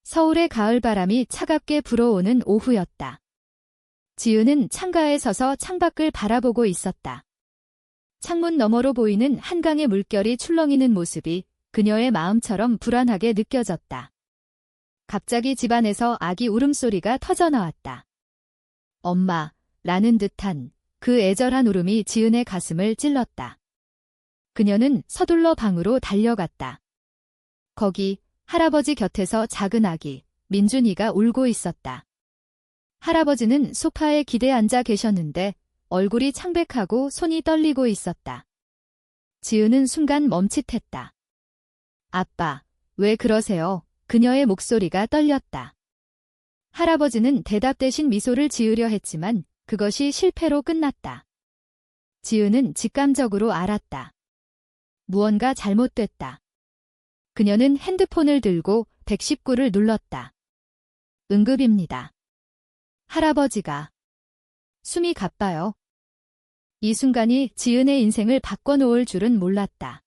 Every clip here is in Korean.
서울의 가을바람이 차갑게 불어오는 오후였다. 지은은 창가에 서서 창밖을 바라보고 있었다. 창문 너머로 보이는 한강의 물결이 출렁이는 모습이 그녀의 마음처럼 불안하게 느껴졌다. 갑자기 집안에서 아기 울음소리가 터져나왔다. 엄마, 라는 듯한 그 애절한 울음이 지은의 가슴을 찔렀다. 그녀는 서둘러 방으로 달려갔다. 거기 할아버지 곁에서 작은 아기 민준이가 울고 있었다. 할아버지는 소파에 기대 앉아 계셨는데 얼굴이 창백하고 손이 떨리고 있었다. 지은은 순간 멈칫했다. 아빠, 왜 그러세요? 그녀의 목소리가 떨렸다. 할아버지는 대답 대신 미소를 지으려 했지만 그것이 실패로 끝났다. 지은은 직감적으로 알았다. 무언가 잘못됐다. 그녀는 핸드폰을 들고 119를 눌렀다. 응급입니다. 할아버지가. 숨이 가빠요. 이 순간이 지은의 인생을 바꿔놓을 줄은 몰랐다.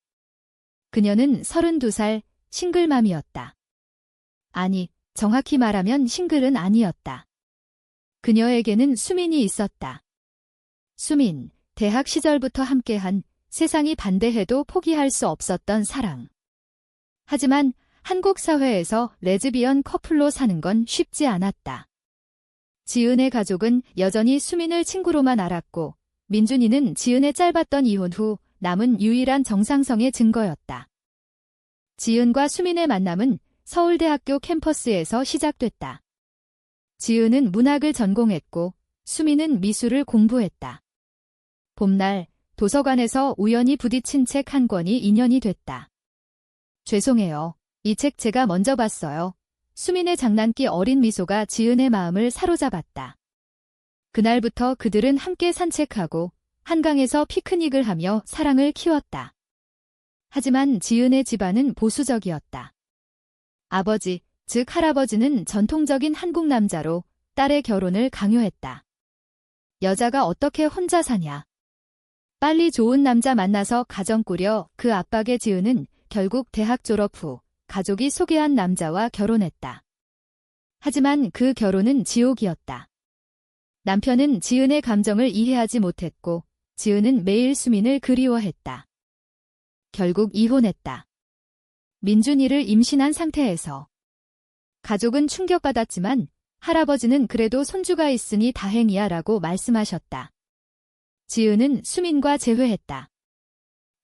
그녀는 32살 싱글맘이었다. 아니, 정확히 말하면 싱글은 아니었다. 그녀에게는 수민이 있었다. 수민, 대학 시절부터 함께한 세상이 반대해도 포기할 수 없었던 사랑. 하지만 한국 사회에서 레즈비언 커플로 사는 건 쉽지 않았다. 지은의 가족은 여전히 수민을 친구로만 알았고 민준이는 지은의 짧았던 이혼 후 남은 유일한 정상성의 증거였다. 지은과 수민의 만남은 서울대학교 캠퍼스에서 시작됐다. 지은은 문학을 전공했고 수민은 미술을 공부했다. 봄날 도서관에서 우연히 부딪힌 책 한 권이 인연이 됐다. 죄송해요. 이 책 제가 먼저 봤어요. 수민의 장난기 어린 미소가 지은의 마음을 사로잡았다. 그날부터 그들은 함께 산책하고 한강에서 피크닉을 하며 사랑을 키웠다. 하지만 지은의 집안은 보수적이었다. 아버지, 즉 할아버지는 전통적인 한국 남자로 딸의 결혼을 강요했다. 여자가 어떻게 혼자 사냐. 빨리 좋은 남자 만나서 가정 꾸려 그 압박에 지은은 결국 대학 졸업 후 가족이 소개한 남자와 결혼했다. 하지만 그 결혼은 지옥이었다. 남편은 지은의 감정을 이해하지 못했고 지은은 매일 수민을 그리워했다. 결국 이혼했다. 민준이를 임신한 상태에서. 가족은 충격받았지만 할아버지는 그래도 손주가 있으니 다행이야 라고 말씀하셨다. 지은은 수민과 재회했다.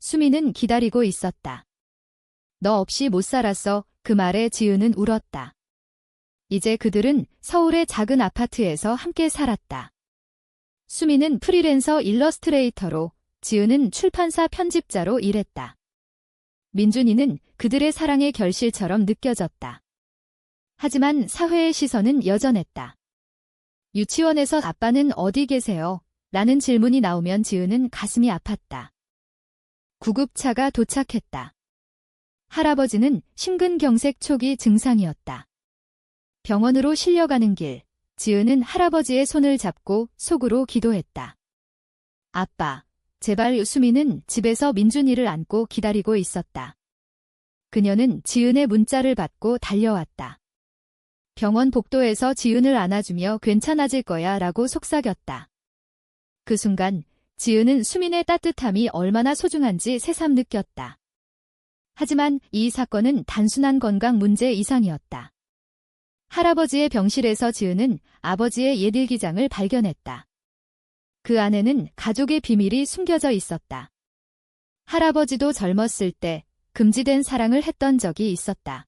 수민은 기다리고 있었다. 너 없이 못 살았어. 그 말에 지은은 울었다. 이제 그들은 서울의 작은 아파트에서 함께 살았다. 수민은 프리랜서 일러스트레이터로, 지은은 출판사 편집자로 일했다. 민준이는 그들의 사랑의 결실처럼 느껴졌다. 하지만 사회의 시선은 여전했다. 유치원에서 아빠는 어디 계세요? 라는 질문이 나오면 지은은 가슴이 아팠다. 구급차가 도착했다. 할아버지는 심근경색 초기 증상이었다. 병원으로 실려가는 길, 지은은 할아버지의 손을 잡고 속으로 기도했다. 아빠, 제발. 수민은 집에서 민준이를 안고 기다리고 있었다. 그녀는 지은의 문자를 받고 달려왔다. 병원 복도에서 지은을 안아주며 괜찮아질 거야 라고 속삭였다. 그 순간 지은은 수민의 따뜻함이 얼마나 소중한지 새삼 느꼈다. 하지만 이 사건은 단순한 건강 문제 이상이었다. 할아버지의 병실에서 지은은 아버지의 예들기장을 발견했다. 그 안에는 가족의 비밀이 숨겨져 있었다. 할아버지도 젊었을 때 금지된 사랑을 했던 적이 있었다.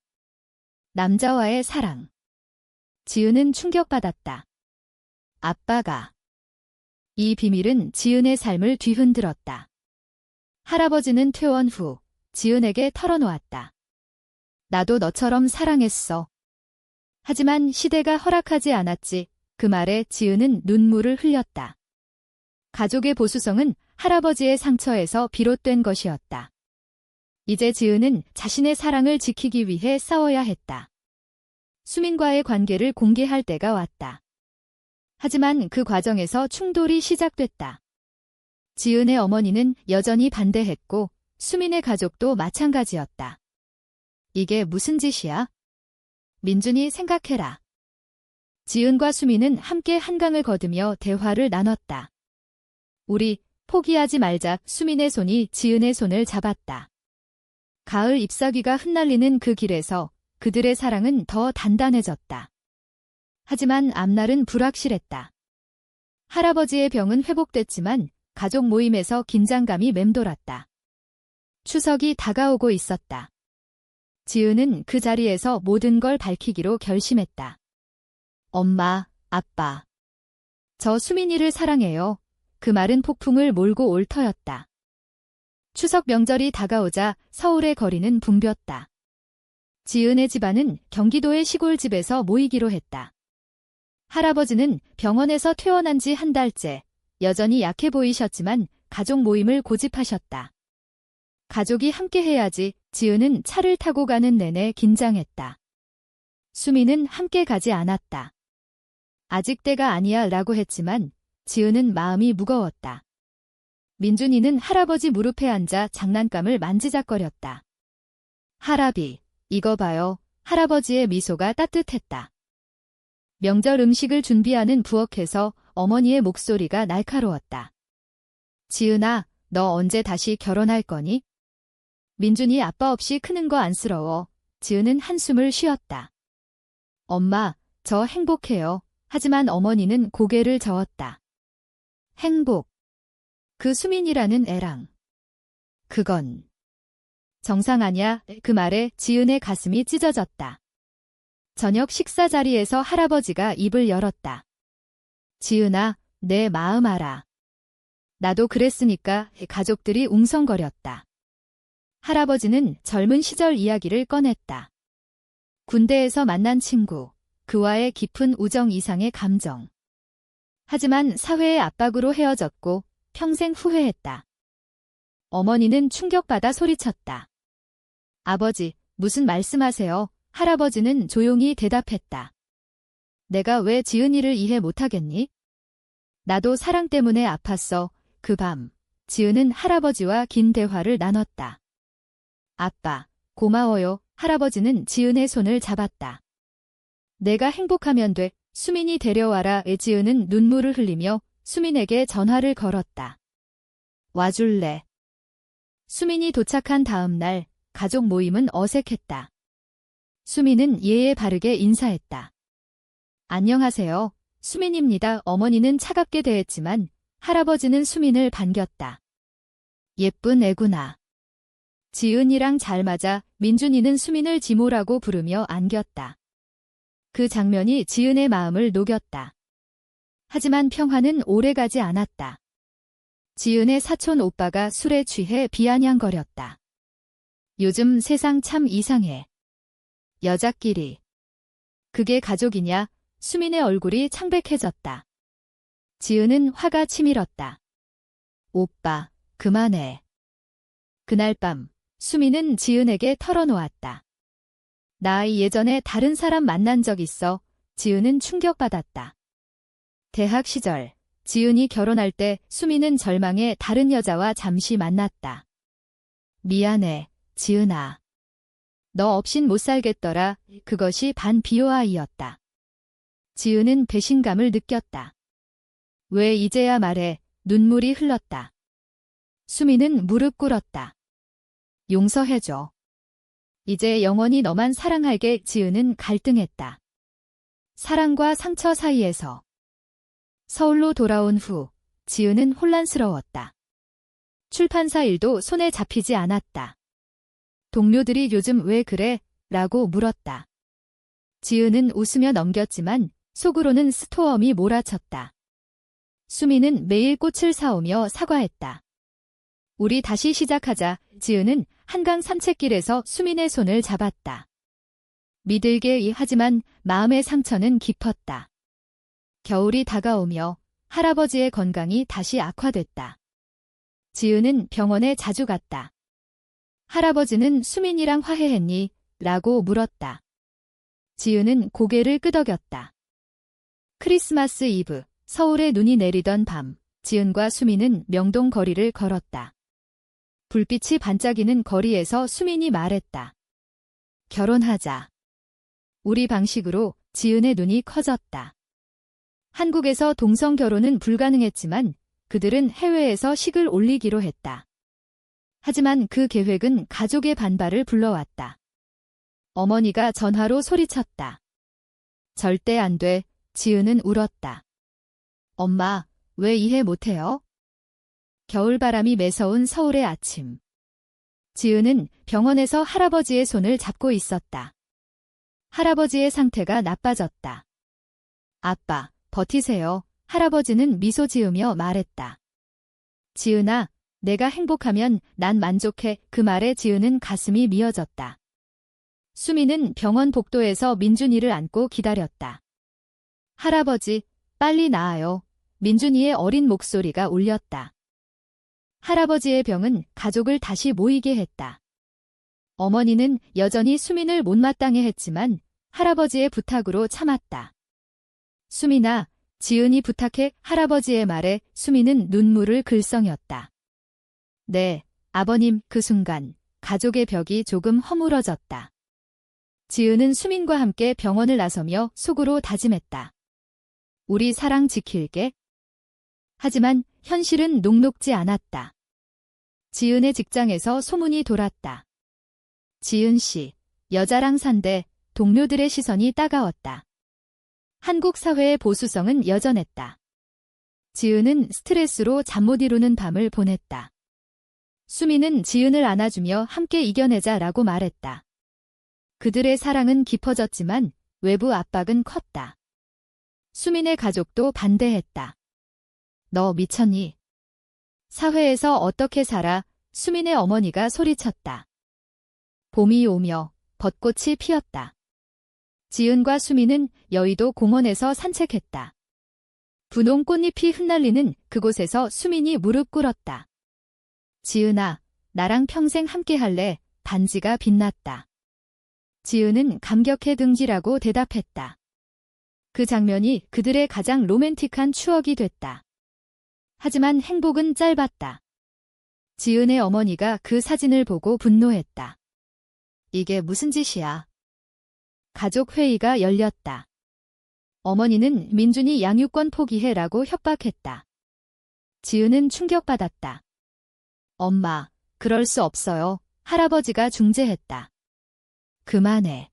남자와의 사랑. 지은은 충격받았다. 아빠가. 이 비밀은 지은의 삶을 뒤흔들었다. 할아버지는 퇴원 후 지은에게 털어놓았다. 나도 너처럼 사랑했어. 하지만 시대가 허락하지 않았지. 그 말에 지은은 눈물을 흘렸다. 가족의 보수성은 할아버지의 상처에서 비롯된 것이었다. 이제 지은은 자신의 사랑을 지키기 위해 싸워야 했다. 수민과의 관계를 공개할 때가 왔다. 하지만 그 과정에서 충돌이 시작됐다. 지은의 어머니는 여전히 반대했고 수민의 가족도 마찬가지였다. 이게 무슨 짓이야? 민준이 생각해라. 지은과 수민은 함께 한강을 걷으며 대화를 나눴다. 우리 포기하지 말자. 수민의 손이 지은의 손을 잡았다. 가을 잎사귀가 흩날리는 그 길에서 그들의 사랑은 더 단단해졌다. 하지만 앞날은 불확실했다. 할아버지의 병은 회복됐지만 가족 모임에서 긴장감이 맴돌았다. 추석이 다가오고 있었다. 지은은 그 자리에서 모든 걸 밝히기로 결심했다. 엄마, 아빠. 저 수민이를 사랑해요. 그 말은 폭풍을 몰고 올 터였다. 추석 명절이 다가오자 서울의 거리는 붐볐다. 지은의 집안은 경기도의 시골집에서 모이기로 했다. 할아버지는 병원에서 퇴원한 지 한 달째, 여전히 약해 보이셨지만 가족 모임을 고집하셨다. 가족이 함께 해야지. 지은은 차를 타고 가는 내내 긴장했다. 수민은 함께 가지 않았다. 아직 때가 아니야 라고 했지만 지은은 마음이 무거웠다. 민준이는 할아버지 무릎에 앉아 장난감을 만지작거렸다. 할아비, 이거 봐요. 할아버지의 미소가 따뜻했다. 명절 음식을 준비하는 부엌에서 어머니의 목소리가 날카로웠다. 지은아, 너 언제 다시 결혼할 거니? 민준이 아빠 없이 크는 거 안쓰러워. 지은은 한숨을 쉬었다. 엄마, 저 행복해요. 하지만 어머니는 고개를 저었다. 행복. 그 수민이라는 애랑. 그건 정상 아냐? 그 말에 지은의 가슴이 찢어졌다. 저녁 식사 자리에서 할아버지가 입을 열었다. 지은아, 내 마음 알아. 나도 그랬으니까. 가족들이 웅성거렸다. 할아버지는 젊은 시절 이야기를 꺼냈다. 군대에서 만난 친구, 그와의 깊은 우정 이상의 감정. 하지만 사회의 압박으로 헤어졌고 평생 후회했다. 어머니는 충격받아 소리쳤다. 아버지, 무슨 말씀하세요? 할아버지는 조용히 대답했다. 내가 왜 지은이를 이해 못하겠니? 나도 사랑 때문에 아팠어. 그 밤, 지은은 할아버지와 긴 대화를 나눴다. 아빠, 고마워요. 할아버지는 지은의 손을 잡았다. 내가 행복하면 돼. 수민이 데려와라. 지은은 눈물을 흘리며 수민에게 전화를 걸었다. 와줄래? 수민이 도착한 다음 날 가족 모임은 어색했다. 수민은 예의 바르게 인사했다. 안녕하세요. 수민입니다. 어머니는 차갑게 대했지만 할아버지는 수민을 반겼다. 예쁜 애구나. 지은이랑 잘 맞아. 민준이는 수민을 지모라고 부르며 안겼다. 그 장면이 지은의 마음을 녹였다. 하지만 평화는 오래가지 않았다. 지은의 사촌 오빠가 술에 취해 비아냥거렸다. 요즘 세상 참 이상해. 여자끼리. 그게 가족이냐? 수민의 얼굴이 창백해졌다. 지은은 화가 치밀었다. 오빠, 그만해. 그날 밤, 수민은 지은에게 털어놓았다. 나 예전에 다른 사람 만난 적 있어. 지은은 충격받았다. 대학 시절, 지은이 결혼할 때 수민은 절망에 다른 여자와 잠시 만났다. 미안해, 지은아. 너 없인 못 살겠더라. 그것이 반비호아이였다. 지은은 배신감을 느꼈다. 왜 이제야 말해? 눈물이 흘렀다. 수민은 무릎 꿇었다. 용서해줘. 이제 영원히 너만 사랑할게. 지은은 갈등했다. 사랑과 상처 사이에서. 서울로 돌아온 후 지은은 혼란스러웠다. 출판사 일도 손에 잡히지 않았다. 동료들이 요즘 왜 그래? 라고 물었다. 지은은 웃으며 넘겼지만 속으로는 스토엄이 몰아쳤다. 수민은 매일 꽃을 사오며 사과했다. 우리 다시 시작하자. 지은은 한강 산책길에서 수민의 손을 잡았다. 믿을게. 하지만 마음의 상처는 깊었다. 겨울이 다가오며 할아버지의 건강이 다시 악화됐다. 지은은 병원에 자주 갔다. 할아버지는 수민이랑 화해했니? 라고 물었다. 지은은 고개를 끄덕였다. 크리스마스 이브, 서울에 눈이 내리던 밤, 지은과 수민은 명동 거리를 걸었다. 불빛이 반짝이는 거리에서 수민이 말했다. 결혼하자. 우리 방식으로 지은의 눈이 커졌다. 한국에서 동성 결혼은 불가능했지만 그들은 해외에서 식을 올리기로 했다. 하지만 그 계획은 가족의 반발을 불러왔다. 어머니가 전화로 소리쳤다. 절대 안 돼. 지은은 울었다. 엄마, 왜 이해 못해요? 겨울바람이 매서운 서울의 아침. 지은은 병원에서 할아버지의 손을 잡고 있었다. 할아버지의 상태가 나빠졌다. 아빠, 버티세요. 할아버지는 미소 지으며 말했다. 지은아, 내가 행복하면 난 만족해. 그 말에 지은은 가슴이 미어졌다. 수미는 병원 복도에서 민준이를 안고 기다렸다. 할아버지, 빨리 나아요. 민준이의 어린 목소리가 울렸다. 할아버지의 병은 가족을 다시 모이게 했다. 어머니는 여전히 수민을 못마땅해 했지만 할아버지의 부탁으로 참았다. 수민아, 지은이 부탁해. 할아버지의 말에 수민은 눈물을 글썽였다. 네, 아버님. 그 순간 가족의 벽이 조금 허물어졌다. 지은은 수민과 함께 병원을 나서며 속으로 다짐했다. 우리 사랑 지킬게. 하지만 현실은 녹록지 않았다. 지은의 직장에서 소문이 돌았다. 지은 씨, 여자랑 산대. 동료들의 시선이 따가웠다. 한국 사회의 보수성은 여전했다. 지은은 스트레스로 잠 못 이루는 밤을 보냈다. 수미는 지은을 안아주며 함께 이겨내자라고 말했다. 그들의 사랑은 깊어졌지만 외부 압박은 컸다. 수민의 가족도 반대했다. 너 미쳤니? 사회에서 어떻게 살아? 수민의 어머니가 소리쳤다. 봄이 오며 벚꽃이 피었다. 지은과 수민은 여의도 공원에서 산책했다. 분홍 꽃잎이 흩날리는 그곳에서 수민이 무릎 꿇었다. 지은아, 나랑 평생 함께 할래? 반지가 빛났다. 지은은 감격해 등지라고 대답했다. 그 장면이 그들의 가장 로맨틱한 추억이 됐다. 하지만 행복은 짧았다. 지은의 어머니가 그 사진을 보고 분노했다. 이게 무슨 짓이야? 가족 회의가 열렸다. 어머니는 민준이 양육권 포기해라고 협박했다. 지은은 충격받았다. 엄마, 그럴 수 없어요. 할아버지가 중재했다. 그만해.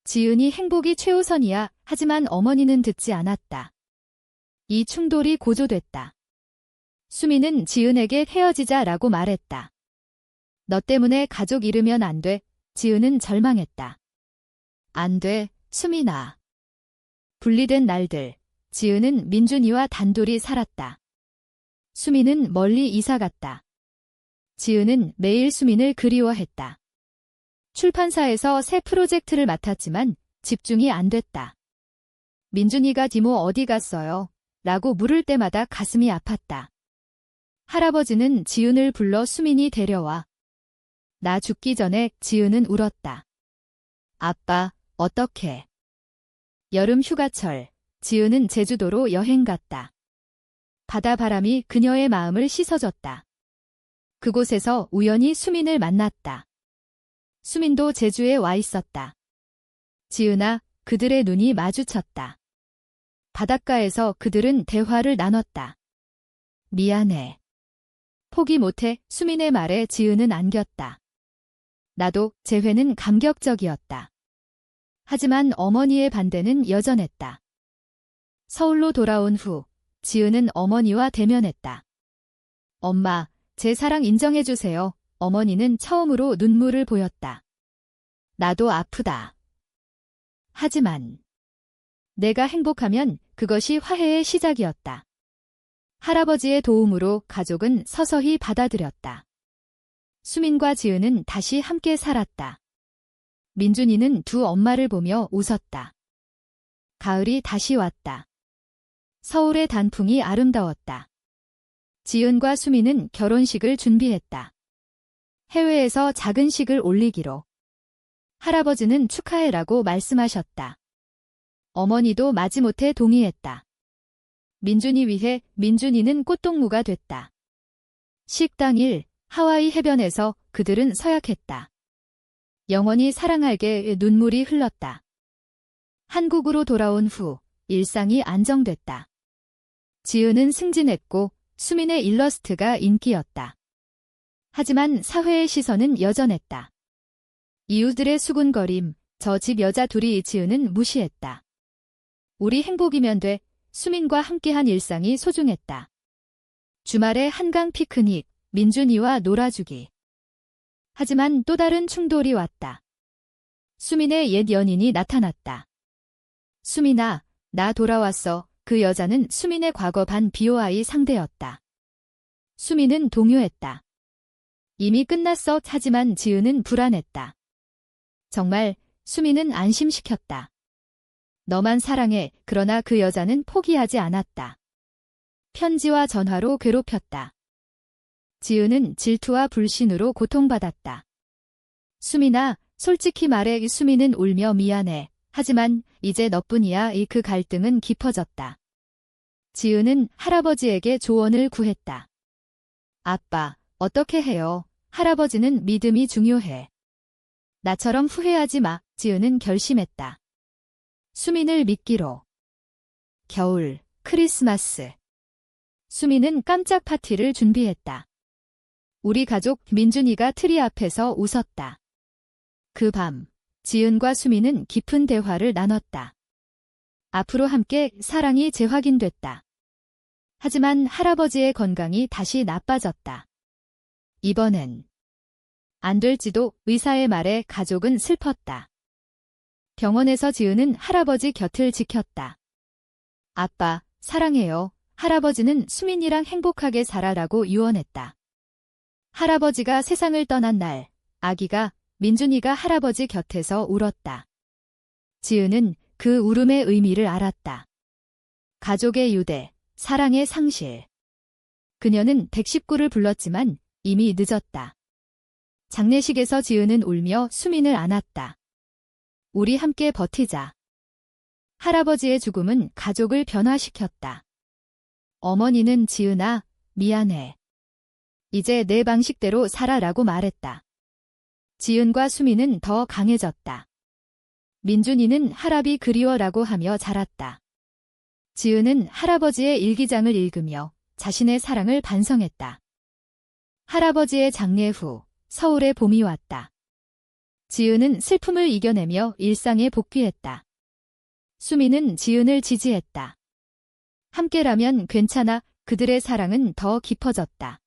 지은이 행복이 최우선이야. 하지만 어머니는 듣지 않았다. 이 충돌이 고조됐다. 수미는 지은에게 헤어지자라고 말했다. 너 때문에 가족 잃으면 안 돼. 지은은 절망했다. 안 돼, 수민아. 분리된 날들, 지은은 민준이와 단둘이 살았다. 수민은 멀리 이사갔다. 지은은 매일 수민을 그리워했다. 출판사에서 새 프로젝트를 맡았지만 집중이 안 됐다. 민준이가 디모 어디 갔어요? 라고 물을 때마다 가슴이 아팠다. 할아버지는 지은을 불러 수민이 데려와. 나 죽기 전에 지은은 울었다. 아빠, 어떡해. 여름 휴가철, 지은은 제주도로 여행 갔다. 바다바람이 그녀의 마음을 씻어줬다. 그곳에서 우연히 수민을 만났다. 수민도 제주에 와 있었다. 지은아, 그들의 눈이 마주쳤다. 바닷가에서 그들은 대화를 나눴다. 미안해. 포기 못해. 수민의 말에 지은은 안겼다. 나도. 재회는 감격적이었다. 하지만 어머니의 반대는 여전했다. 서울로 돌아온 후 지은은 어머니와 대면했다. 엄마, 제 사랑 인정해주세요. 어머니는 처음으로 눈물을 보였다. 나도 아프다. 하지만 내가 행복하면 그것이 화해의 시작이었다. 할아버지의 도움으로 가족은 서서히 받아들였다. 수민과 지은은 다시 함께 살았다. 민준이는 두 엄마를 보며 웃었다. 가을이 다시 왔다. 서울의 단풍이 아름다웠다. 지은과 수민은 결혼식을 준비했다. 해외에서 작은 식을 올리기로. 할아버지는 축하해라고 말씀하셨다. 어머니도 마지못해 동의했다. 민준이 위해 민준이는 꽃동무가 됐다. 식당일 하와이 해변에서 그들은 서약했다. 영원히 사랑할게. 눈물이 흘렀다. 한국으로 돌아온 후 일상이 안정됐다. 지은은 승진했고 수민의 일러스트가 인기였다. 하지만 사회의 시선은 여전했다. 이웃들의 수군거림, 저 집 여자 둘이 지은은 무시했다. 우리 행복이면 돼. 수민과 함께한 일상이 소중했다. 주말에 한강 피크닉, 민준이와 놀아주기. 하지만 또 다른 충돌이 왔다. 수민의 옛 연인이 나타났다. 수민아, 나 돌아왔어. 그 여자는 수민의 과거 반 BOI 상대였다. 수민은 동요했다. 이미 끝났어. 하지만 지은은 불안했다. 정말 수민은 안심시켰다. 너만 사랑해. 그러나 그 여자는 포기하지 않았다. 편지와 전화로 괴롭혔다. 지은은 질투와 불신으로 고통받았다. 수민아, 솔직히 말해. 수민은 울며 미안해. 하지만 이제 너뿐이야. 그 갈등은 깊어졌다. 지은은 할아버지에게 조언을 구했다. 아빠, 어떻게 해요? 할아버지는 믿음이 중요해. 나처럼 후회하지 마. 지은은 결심했다. 수민을 믿기로. 겨울, 크리스마스. 수민은 깜짝 파티를 준비했다. 우리 가족 민준이가 트리 앞에서 웃었다. 그 밤, 지은과 수민은 깊은 대화를 나눴다. 앞으로 함께 사랑이 재확인됐다. 하지만 할아버지의 건강이 다시 나빠졌다. 이번엔 안 될지도. 의사의 말에 가족은 슬펐다. 병원에서 지은은 할아버지 곁을 지켰다. 아빠, 사랑해요. 할아버지는 수민이랑 행복하게 살아라고 유언했다. 할아버지가 세상을 떠난 날, 아기가 민준이가 할아버지 곁에서 울었다. 지은은 그 울음의 의미를 알았다. 가족의 유대, 사랑의 상실. 그녀는 119를 불렀지만 이미 늦었다. 장례식에서 지은은 울며 수민을 안았다. 우리 함께 버티자. 할아버지의 죽음은 가족을 변화시켰다. 어머니는 지은아, 미안해. 이제 내 방식대로 살아라고 말했다. 지은과 수민은 더 강해졌다. 민준이는 할아비 그리워라고 하며 자랐다. 지은은 할아버지의 일기장을 읽으며 자신의 사랑을 반성했다. 할아버지의 장례 후 서울의 봄이 왔다. 지은은 슬픔을 이겨내며 일상에 복귀했다. 수민은 지은을 지지했다. 함께라면 괜찮아. 그들의 사랑은 더 깊어졌다.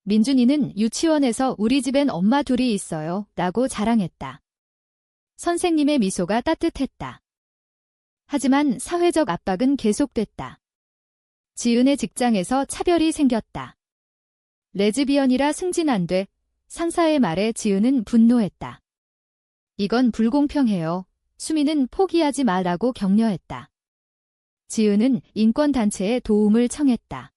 민준이는 유치원에서 우리 집엔 엄마 둘이 있어요. 라고 자랑했다. 선생님의 미소가 따뜻했다. 하지만 사회적 압박은 계속됐다. 지은의 직장에서 차별이 생겼다. 레즈비언이라 승진 안 돼. 상사의 말에 지은은 분노했다. 이건 불공평해요. 수민은 포기하지 말라고 격려했다. 지은은 인권단체에 도움을 청했다.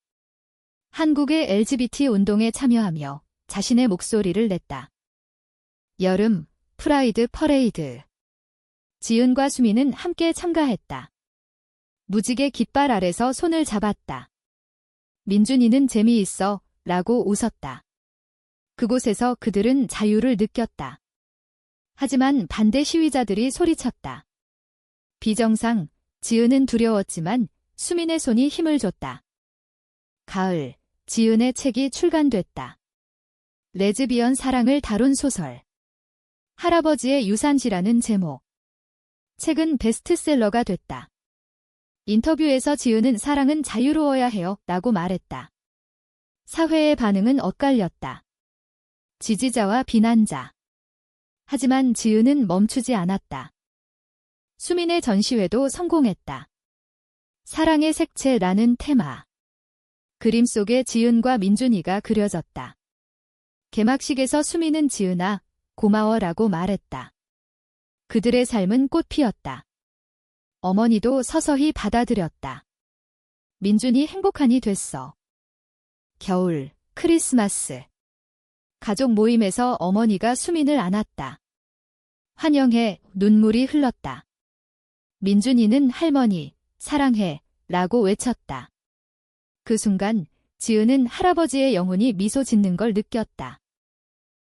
한국의 LGBT 운동에 참여하며 자신의 목소리를 냈다. 여름, 프라이드 퍼레이드. 지은과 수민은 함께 참가했다. 무지개 깃발 아래서 손을 잡았다. 민준이는 재미있어. 라고 웃었다. 그곳에서 그들은 자유를 느꼈다. 하지만 반대 시위자들이 소리쳤다. 비정상, 지은은 두려웠지만 수민의 손이 힘을 줬다. 가을, 지은의 책이 출간됐다. 레즈비언 사랑을 다룬 소설. 할아버지의 유산지라는 제목. 책은 베스트셀러가 됐다. 인터뷰에서 지은은 사랑은 자유로워야 해요. 라고 말했다. 사회의 반응은 엇갈렸다. 지지자와 비난자. 하지만 지은은 멈추지 않았다. 수민의 전시회도 성공했다. 사랑의 색채라는 테마. 그림 속에 지은과 민준이가 그려졌다. 개막식에서 수민은 지은아, 고마워라고 말했다. 그들의 삶은 꽃피었다. 어머니도 서서히 받아들였다. 민준이 행복한이 됐어. 겨울, 크리스마스. 가족 모임에서 어머니가 수민을 안았다. 환영해, 눈물이 흘렀다. 민준이는 할머니, 사랑해, 라고 외쳤다. 그 순간 지은은 할아버지의 영혼이 미소 짓는 걸 느꼈다.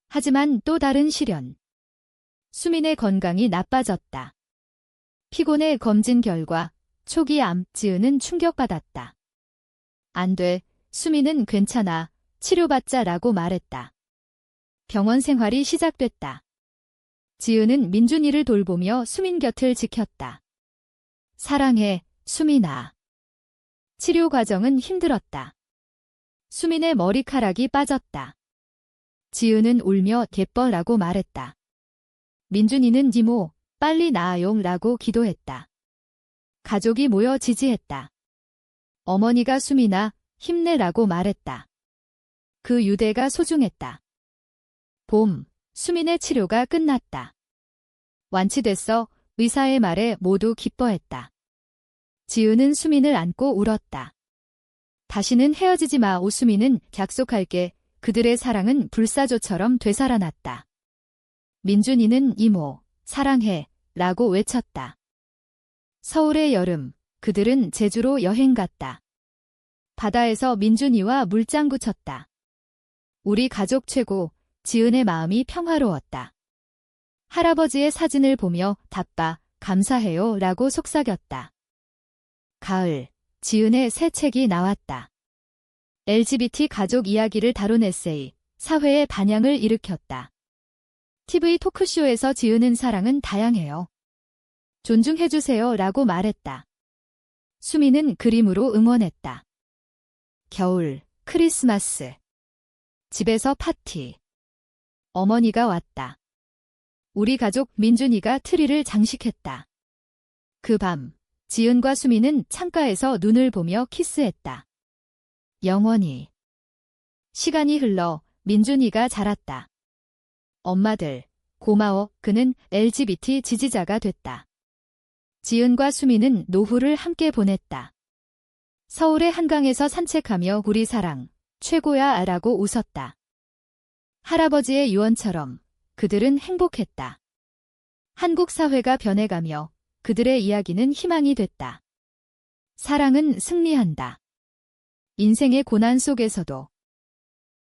하지만 또 다른 시련. 수민의 건강이 나빠졌다. 피곤의 검진 결과 초기 암, 지은은 충격받았다. 안 돼, 수미는 괜찮아, 치료받자라고 말했다. 병원 생활이 시작됐다. 지은은 민준이를 돌보며 수민 곁을 지켰다. 사랑해, 수민아. 치료 과정은 힘들었다. 수민의 머리카락이 빠졌다. 지은은 울며 예뻐라고 말했다. 민준이는 이모, 빨리 나아용라고 기도했다. 가족이 모여 지지했다. 어머니가 수민아, 힘내라고 말했다. 그 유대가 소중했다. 봄, 수민의 치료가 끝났다. 완치됐어, 의사의 말에 모두 기뻐했다. 지은은 수민을 안고 울었다. 다시는 헤어지지 마, 오수민은 약속할게. 그들의 사랑은 불사조처럼 되살아났다. 민준이는 이모, 사랑해, 라고 외쳤다. 서울의 여름, 그들은 제주로 여행 갔다. 바다에서 민준이와 물장구 쳤다. 우리 가족 최고, 지은의 마음이 평화로웠다. 할아버지의 사진을 보며 답바, 감사해요 라고 속삭였다. 가을, 지은의 새 책이 나왔다. LGBT 가족 이야기를 다룬 에세이, 사회의 반향을 일으켰다. TV 토크쇼에서 지은은 사랑은 다양해요. 존중해주세요 라고 말했다. 수미는 그림으로 응원했다. 겨울, 크리스마스. 집에서 파티. 어머니가 왔다. 우리 가족 민준이가 트리를 장식했다. 그 밤, 지은과 수미는 창가에서 눈을 보며 키스했다. 영원히. 시간이 흘러 민준이가 자랐다. 엄마들, 고마워. 그는 LGBT 지지자가 됐다. 지은과 수미는 노후를 함께 보냈다. 서울의 한강에서 산책하며 우리 사랑, 최고야 라고 웃었다. 할아버지의 유언처럼 그들은 행복했다. 한국 사회가 변해가며 그들의 이야기는 희망이 됐다. 사랑은 승리한다. 인생의 고난 속에서도